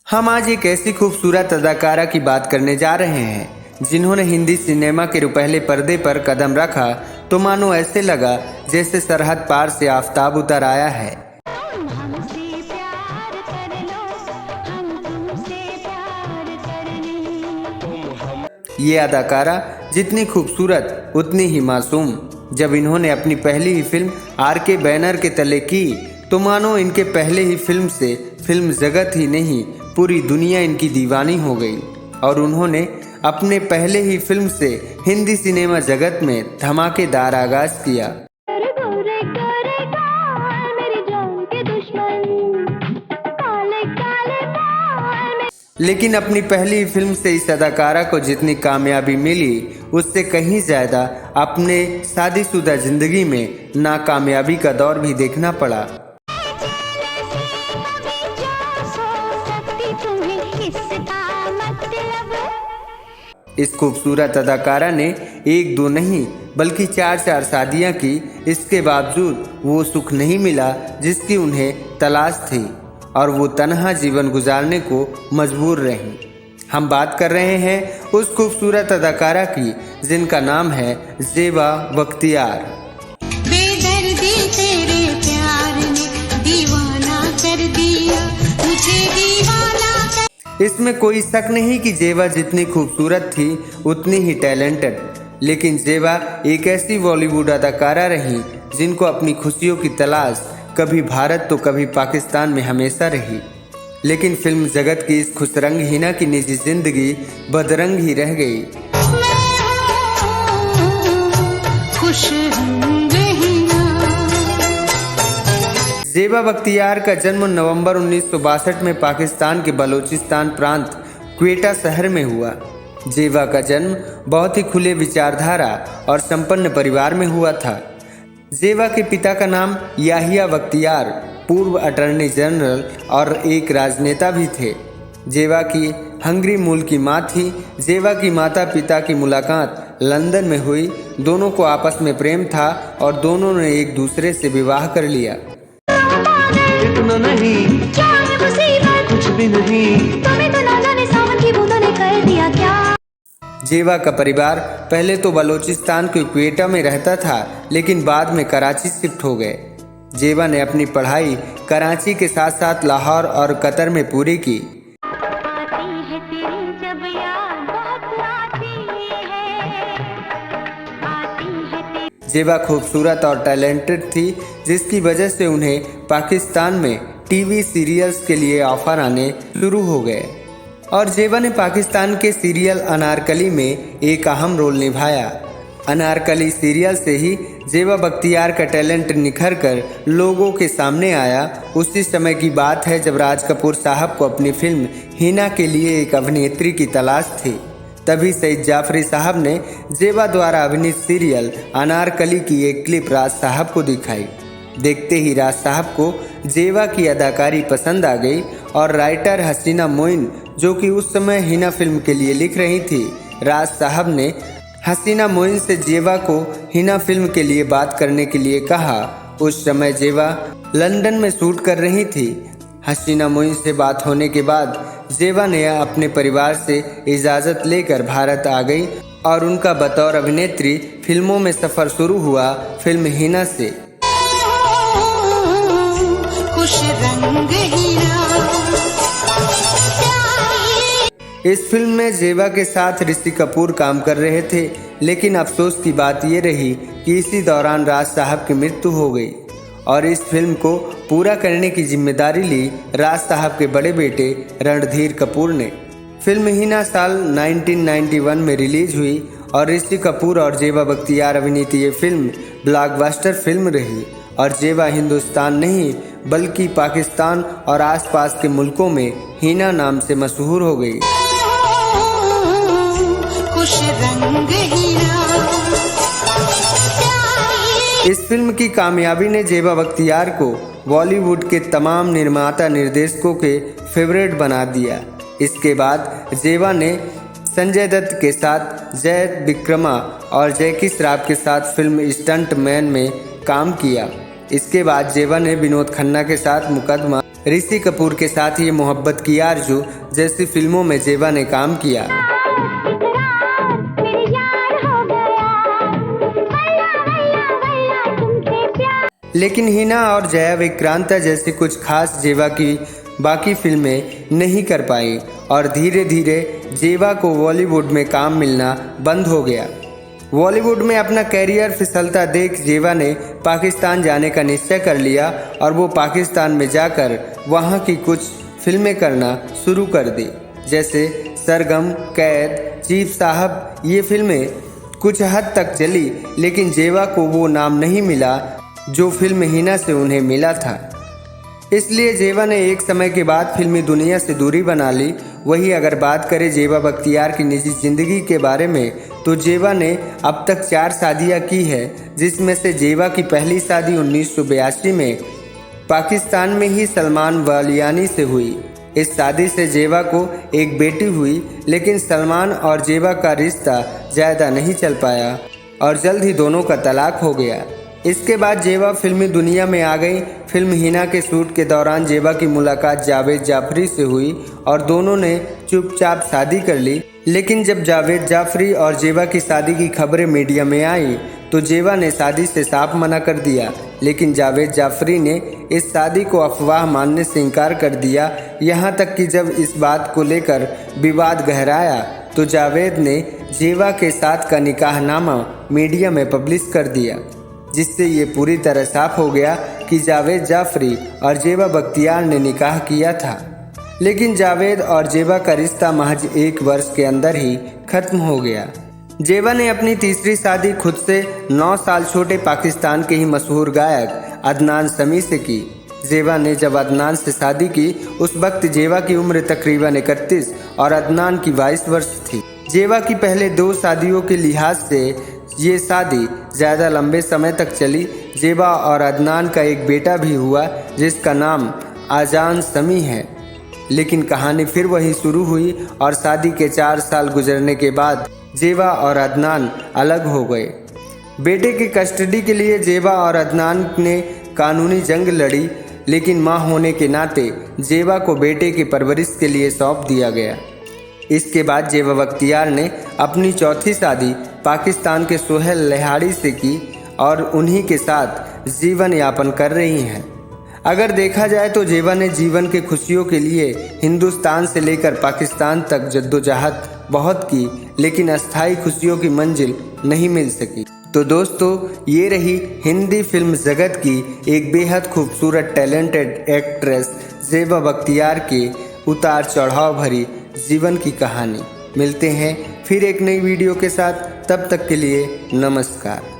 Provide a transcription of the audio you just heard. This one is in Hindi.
हम आज एक ऐसी खूबसूरत अदाकारा की बात करने जा रहे हैं जिन्होंने हिंदी सिनेमा के रुपहले पर्दे पर कदम रखा तो मानो ऐसे लगा जैसे सरहद पार से आफताब उतर आया है। ये अदाकारा जितनी खूबसूरत उतनी ही मासूम। जब इन्होंने अपनी पहली ही फिल्म आर.के. बैनर के तले की तो मानो इनके पहले ही फिल्म से फिल्म जगत ही नहीं पूरी दुनिया इनकी दीवानी हो गई और उन्होंने अपने पहले ही फिल्म से हिंदी सिनेमा जगत में धमाकेदार आगाज किया। लेकिन अपनी पहली फिल्म से इस अदाकारा को जितनी कामयाबी मिली उससे कहीं ज़्यादा अपने शादीशुदा जिंदगी में नाकामयाबी का दौर भी देखना पड़ा। इस खूबसूरत अदाकारा ने एक दो नहीं बल्कि चार शादियां की। इसके बावजूद वो सुख नहीं मिला जिसकी उन्हें तलाश थी और वो तन्हा जीवन गुजारने को मजबूर रहीं। हम बात कर रहे हैं उस खूबसूरत अदाकारा की जिनका नाम है ज़ेबा बख्तियार। बेदर्दी तेरे प्यार ने दीवाना कर दिया, मुझे दीवाना कर। इसमें कोई शक नहीं कि ज़ेबा जितनी खूबसूरत थी उतनी ही टैलेंटेड। लेकिन ज़ेबा एक ऐसी बॉलीवुड अदाकारा रही जिनको अपनी खुशियों की तलाश कभी भारत तो कभी पाकिस्तान में हमेशा रही। लेकिन फिल्म जगत की इस खुशरंग हिना की निजी जिंदगी बदरंग ही रह गई। ज़ेबा बख्तियार का जन्म नवंबर 1962 में पाकिस्तान के बलोचिस्तान प्रांत क्वेटा शहर में हुआ। ज़ेबा का जन्म बहुत ही खुले विचारधारा और संपन्न परिवार में हुआ था। ज़ेबा के पिता का नाम याहिया बख्तियार पूर्व अटॉर्नी जनरल और एक राजनेता भी थे। ज़ेबा की हंगरी मूल की माँ थी। ज़ेबा की माता पिता की मुलाकात लंदन में हुई। दोनों को आपस में प्रेम था और दोनों ने एक दूसरे से विवाह कर लिया। इतना नहीं, क्या है मुसीबत? कुछ भी नहीं, तुम्हें तो ना जाने सावन की बूंदों ने कर दिया क्या। ज़ेबा का परिवार पहले तो बलोचिस्तान के क्वेटा में रहता था लेकिन बाद में कराची शिफ्ट हो गए। ज़ेबा ने अपनी पढ़ाई कराची के साथ साथ लाहौर और कतर में पूरी की। ज़ेबा खूबसूरत और टैलेंटेड थी जिसकी वजह से उन्हें पाकिस्तान में टीवी सीरियल्स के लिए ऑफर आने शुरू हो गए और ज़ेबा ने पाकिस्तान के सीरियल अनारकली में एक अहम रोल निभाया। अनारकली सीरियल से ही ज़ेबा बख्तियार का टैलेंट निखर कर लोगों के सामने आया। उसी समय की बात है जब राज कपूर साहब को अपनी फिल्म हिना के लिए एक अभिनेत्री की तलाश थी। तभी सईद जाफरी साहब ने ज़ेबा द्वारा अभिनीत सीरियल अनारकली की एक क्लिप राज साहब को दिखाई। देखते ही राज साहब को ज़ेबा की अदाकारी पसंद आ गई और राइटर हसीना मोइन जो कि उस समय हिना फिल्म के लिए लिख रही थी, राज साहब ने हसीना मोइन से ज़ेबा को हिना फिल्म के लिए बात करने के लिए कहा। उस समय ज़ेबा लंदन में शूट कर रही थी। हसीना मोइन से बात होने के बाद ज़ेबा ने अपने परिवार से इजाज़त लेकर भारत आ गई और उनका बतौर अभिनेत्री फिल्मों में सफ़र शुरू हुआ। फिल्म हिना से इस फिल्म में ज़ेबा के साथ ऋषि कपूर काम कर रहे थे। लेकिन अफसोस की बात ये रही कि इसी दौरान राज साहब की मृत्यु हो गई और इस फिल्म को पूरा करने की जिम्मेदारी ली राज साहब के बड़े बेटे रणधीर कपूर ने। फिल्म हिना साल 1991 में रिलीज हुई और ऋषि कपूर और ज़ेबा बख्तियार अभिनीत ये फिल्म ब्लॉकबस्टर फिल्म रही और ज़ेबा हिंदुस्तान नहीं बल्कि पाकिस्तान और आसपास के मुल्कों में हिना नाम से मशहूर हो गई। इस फिल्म की कामयाबी ने ज़ेबा बख्तियार को बॉलीवुड के तमाम निर्माता निर्देशकों के फेवरेट बना दिया। इसके बाद ज़ेबा ने संजय दत्त के साथ जय विक्रमा और जैकी श्रॉफ के साथ फिल्म स्टंट मैन में काम किया। इसके बाद ज़ेबा ने विनोद खन्ना के साथ मुकदमा, ऋषि कपूर के साथ ये मोहब्बत की आरज़ू जैसी फिल्मों में जेबा ने काम किया। इकरार मेरे यार हो गया, वल्ला वल्ला वल्ला तुमसे प्यार। लेकिन हिना और जया विक्रांता जैसी कुछ खास जेबा की बाकी फिल्में नहीं कर पाई और धीरे धीरे जेबा को बॉलीवुड में काम मिलना बंद हो गया। बॉलीवुड में अपना कैरियर फिसलता देख जेबा ने पाकिस्तान जाने का निश्चय कर लिया और वो पाकिस्तान में जाकर वहाँ की कुछ फिल्में करना शुरू कर दी, जैसे सरगम, कैद, चीफ साहब। ये फिल्में कुछ हद तक चली, लेकिन जेबा को वो नाम नहीं मिला जो फिल्म हिना से उन्हें मिला था। इसलिए जेबा ने एक समय के बाद फिल्मी दुनिया से दूरी बना ली। वही अगर बात करें जेबा बख्तियार की निजी ज़िंदगी के बारे में, तो जेबा ने अब तक 4 शादियां की है, जिसमें से जेबा की पहली शादी 1982 में पाकिस्तान में ही सलमान वालियानी से हुई। इस शादी से जेबा को एक बेटी हुई, लेकिन सलमान और जेबा का रिश्ता ज़्यादा नहीं चल पाया और जल्द ही दोनों का तलाक हो गया। इसके बाद जेबा फिल्मी दुनिया में आ गई। फिल्म हिना के शूट के दौरान जेबा की मुलाकात जावेद जाफरी से हुई और दोनों ने चुपचाप शादी कर ली। लेकिन जब जावेद जाफरी और जेबा की शादी की खबरें मीडिया में आई तो जेबा ने शादी से साफ मना कर दिया, लेकिन जावेद जाफरी ने इस शादी को अफवाह मानने से इनकार कर दिया। यहाँ तक कि जब इस बात को लेकर विवाद गहराया तो जावेद ने जेबा के साथ का निकाहनामा मीडिया में पब्लिश कर दिया, जिससे ये पूरी तरह साफ हो गया कि जावेद जाफरी और जेबा बख्तियार ने निकाह किया था। लेकिन जावेद और जेबा का रिश्ता महज 1 वर्ष के अंदर ही खत्म हो गया। जेबा ने अपनी तीसरी शादी खुद से 9 साल छोटे पाकिस्तान के ही मशहूर गायक अदनान समी से की। जेबा ने जब अदनान से शादी की, उस वक्त जेबा की उम्र तकरीबन 31 और अदनान की 22 वर्ष थी। जेबा की पहले 2 शादियों के लिहाज से ये शादी ज़्यादा लंबे समय तक चली। जेबा और अदनान का एक बेटा भी हुआ जिसका नाम आजान समी है। लेकिन कहानी फिर वही शुरू हुई और शादी के 4 साल गुजरने के बाद जेबा और अदनान अलग हो गए। बेटे की कस्टडी के लिए जेबा और अदनान ने कानूनी जंग लड़ी, लेकिन मां होने के नाते जेबा को बेटे की परवरिश के लिए सौंप दिया गया। इसके बाद जेबा बख्तियार ने अपनी चौथी शादी पाकिस्तान के सोहेल लहाड़ी से की और उन्हीं के साथ जीवन यापन कर रही हैं। अगर देखा जाए तो जेबा ने जीवन के खुशियों के लिए हिंदुस्तान से लेकर पाकिस्तान तक जद्दोजहद बहुत की, लेकिन अस्थायी खुशियों की मंजिल नहीं मिल सकी। तो दोस्तों, ये रही हिंदी फिल्म जगत की एक बेहद खूबसूरत टैलेंटेड एक्ट्रेस जेबा बख्तियार के उतार चढ़ाव भरी जीवन की कहानी। मिलते हैं फिर एक नई वीडियो के साथ, तब तक के लिए नमस्कार।